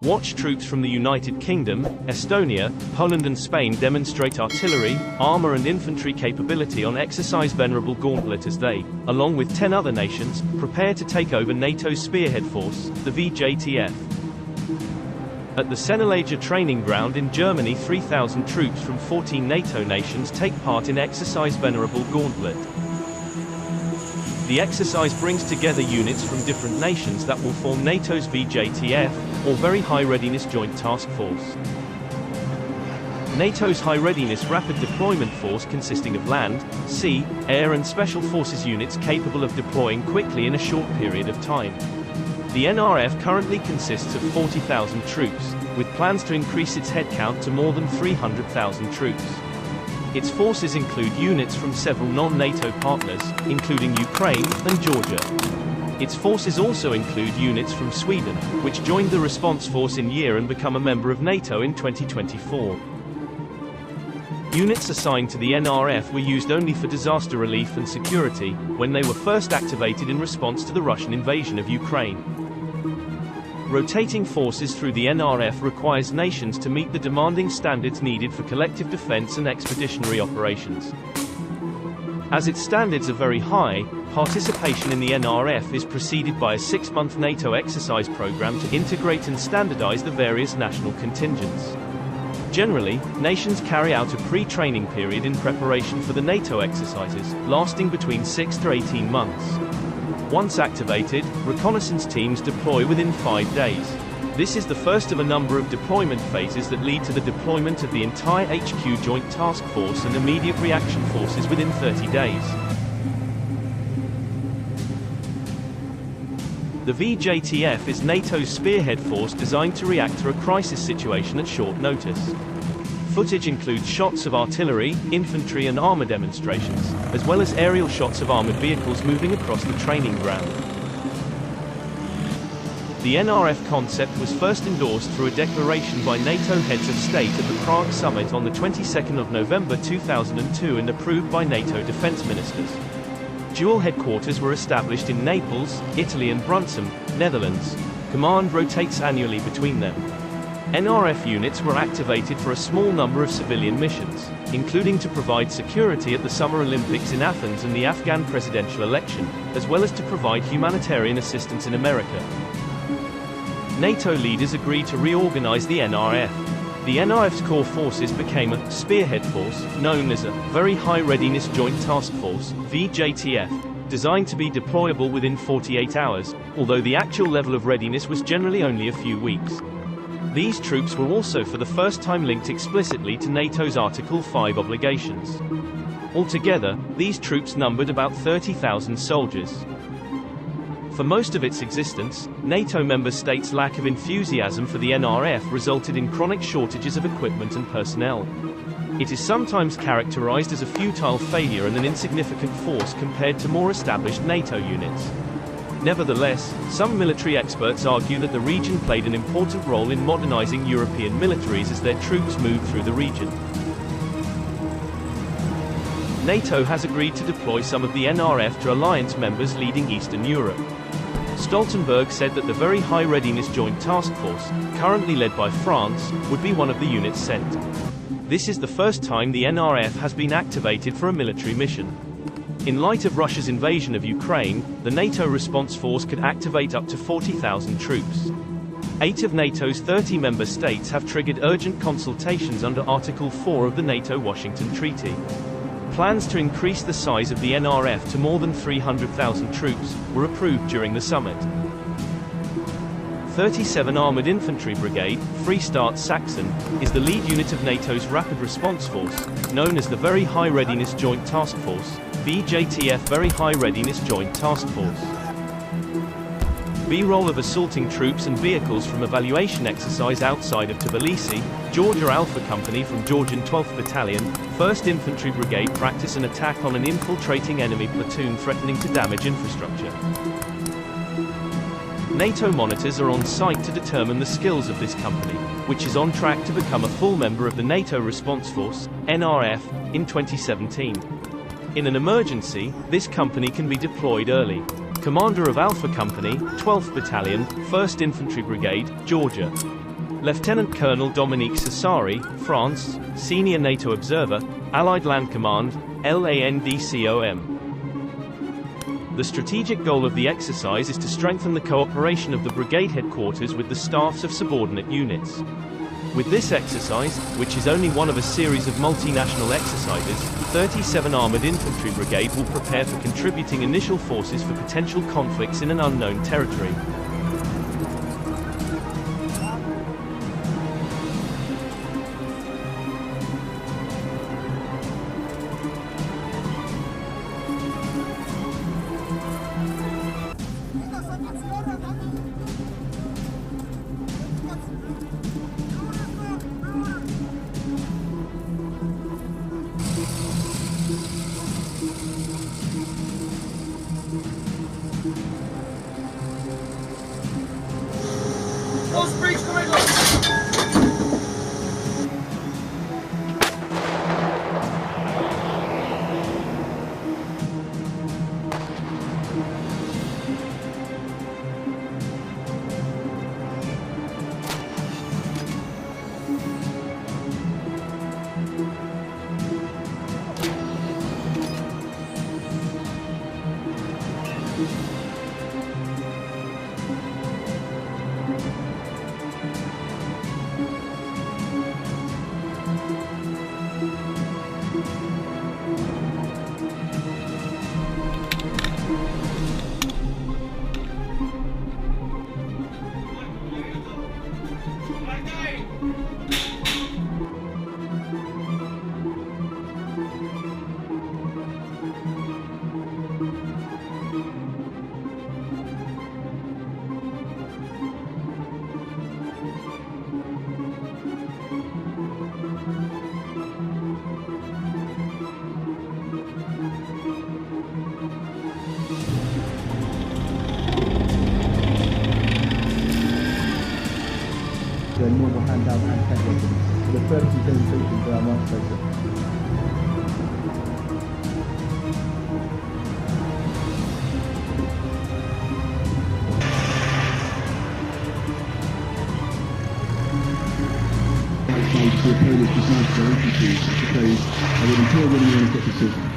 Watch troops from the United Kingdom, Estonia, Poland and Spain demonstrate artillery, armor and infantry capability on exercise Venerable Gauntlet as they, along with 10 other nations, prepare to take over NATO's spearhead force, the VJTF. At the Sennelager training ground in Germany, 3,000 troops from 14 NATO nations take part in exercise Venerable Gauntlet. The exercise brings together units from different nations that will form NATO's VJTF, or Very High Readiness Joint Task Force. NATO's High Readiness Rapid Deployment Force consisting of land, sea, air and special forces units capable of deploying quickly in a short period of time. The NRF currently consists of 40,000 troops, with plans to increase its headcount to more than 300,000 troops. Its forces include units from several non-NATO partners, including Ukraine and Georgia. Its forces also include units from Sweden, which joined the response force in year and become a member of NATO in 2024. Units assigned to the NRF were used only for disaster relief and security, when they were first activated in response to the Russian invasion of Ukraine. Rotating forces through the NRF requires nations to meet the demanding standards needed for collective defense and expeditionary operations. As its standards are very high, participation in the NRF is preceded by a 6-month NATO exercise program to integrate and standardize the various national contingents. Generally, nations carry out a pre-training period in preparation for the NATO exercises, lasting between 6 to 18 months. Once activated, reconnaissance teams deploy within 5 days. This is the first of a number of deployment phases that lead to the deployment of the entire HQ Joint Task Force and immediate reaction forces within 30 days. The VJTF is NATO's spearhead force designed to react to a crisis situation at short notice. Footage includes shots of artillery, infantry and armor demonstrations, as well as aerial shots of armored vehicles moving across the training ground. The NRF concept was first endorsed through a declaration by NATO heads of state at the Prague summit on the 22nd of November 2002 and approved by NATO defense ministers. Dual headquarters were established in Naples, Italy and Brunsum, Netherlands. Command rotates annually between them. NRF units were activated for a small number of civilian missions, including to provide security at the Summer Olympics in Athens and the Afghan presidential election, as well as to provide humanitarian assistance in America. NATO leaders agreed to reorganize the NRF. The NRF's core forces became a spearhead force, known as a Very High Readiness Joint Task Force, VJTF, designed to be deployable within 48 hours, although the actual level of readiness was generally only a few weeks. These troops were also for the first time linked explicitly to NATO's Article 5 obligations. Altogether, these troops numbered about 30,000 soldiers. For most of its existence, NATO member states' lack of enthusiasm for the NRF resulted in chronic shortages of equipment and personnel. It is sometimes characterized as a futile failure and an insignificant force compared to more established NATO units. Nevertheless, some military experts argue that the region played an important role in modernizing European militaries as their troops moved through the region. NATO has agreed to deploy some of the NRF to alliance members leading Eastern Europe. Stoltenberg said that the Very High Readiness Joint Task Force, currently led by France, would be one of the units sent. This is the first time the NRF has been activated for a military mission. In light of Russia's invasion of Ukraine, the NATO response force could activate up to 40,000 troops. 8 of NATO's 30 member states have triggered urgent consultations under Article 4 of the NATO-Washington Treaty. Plans to increase the size of the NRF to more than 300,000 troops were approved during the summit. 37 Armored Infantry Brigade, Freestaat Sachsen, is the lead unit of NATO's Rapid Response Force, known as the Very High Readiness Joint Task Force, VJTF Very High Readiness Joint Task Force. B-roll of assaulting troops and vehicles from evaluation exercise outside of Tbilisi, Georgia Alpha Company from Georgian 12th Battalion, 1st Infantry Brigade practice an attack on an infiltrating enemy platoon threatening to damage infrastructure. NATO monitors are on site to determine the skills of this company, which is on track to become a full member of the NATO Response Force, NRF, in 2017. In an emergency, this company can be deployed early. Commander of Alpha Company, 12th Battalion, 1st Infantry Brigade, Georgia. Lieutenant Colonel Dominique Sassari, France, Senior NATO Observer, Allied Land Command, LANDCOM. The strategic goal of the exercise is to strengthen the cooperation of the brigade headquarters with the staffs of subordinate units. With this exercise, which is only one of a series of multinational exercises, 37 Armored Infantry Brigade will prepare for contributing initial forces for potential conflicts in an unknown territory. The normal handout and technique. The first presentation for our master. To a Polish disaster infantry, I suppose I would implore anyone to get this